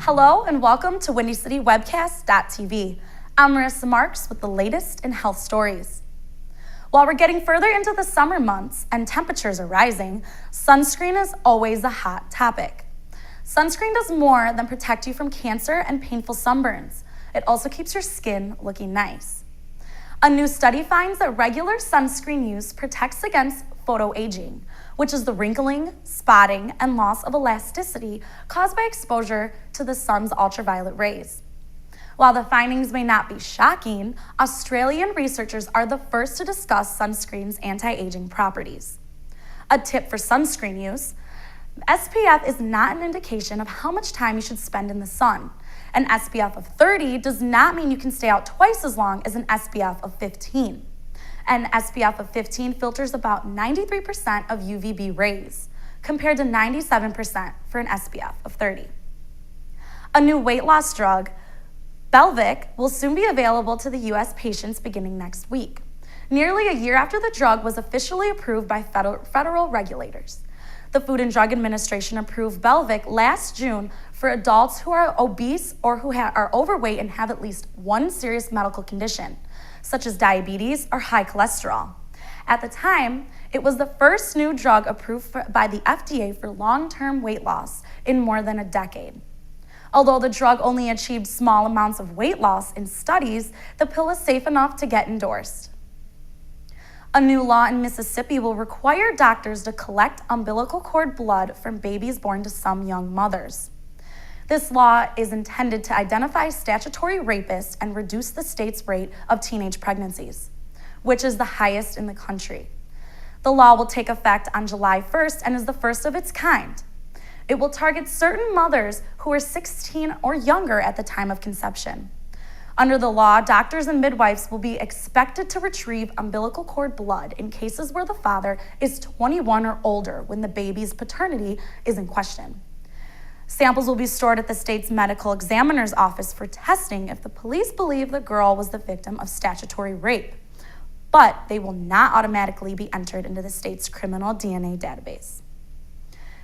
Hello and welcome to WindyCityWebcast.tv. I'm Marissa Marks with the latest in health stories. While we're getting further into the summer months and temperatures are rising, sunscreen is always a hot topic. Sunscreen does more than protect you from cancer and painful sunburns. It also keeps your skin looking nice. A new study finds that regular sunscreen use protects against photoaging, which is the wrinkling, spotting, and loss of elasticity caused by exposure to the sun's ultraviolet rays. While the findings may not be shocking, Australian researchers are the first to discuss sunscreen's anti-aging properties. A tip for sunscreen use: SPF is not an indication of how much time you should spend in the sun. An SPF of 30 does not mean you can stay out twice as long as an SPF of 15. An SPF of 15 filters about 93% of UVB rays, compared to 97% for an SPF of 30. A new weight loss drug, Belviq, will soon be available to the U.S. patients beginning next week, nearly a year after the drug was officially approved by federal regulators. The Food and Drug Administration approved Belviq last June for adults who are obese or who are overweight and have at least one serious medical condition, such as diabetes or high cholesterol. At the time, it was the first new drug approved by the FDA for long-term weight loss in more than a decade. Although the drug only achieved small amounts of weight loss in studies, the pill is safe enough to get endorsed. A new law in Mississippi will require doctors to collect umbilical cord blood from babies born to some young mothers. This law is intended to identify statutory rapists and reduce the state's rate of teenage pregnancies, which is the highest in the country. The law will take effect on July 1st and is the first of its kind. It will target certain mothers who are 16 or younger at the time of conception. Under the law, doctors and midwives will be expected to retrieve umbilical cord blood in cases where the father is 21 or older when the baby's paternity is in question. Samples will be stored at the state's medical examiner's office for testing if the police believe the girl was the victim of statutory rape, but they will not automatically be entered into the state's criminal DNA database.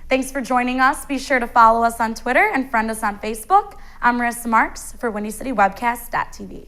Thanks for joining us. Be sure to follow us on Twitter and friend us on Facebook. I'm Marissa Marks for WindyCityWebcast.tv.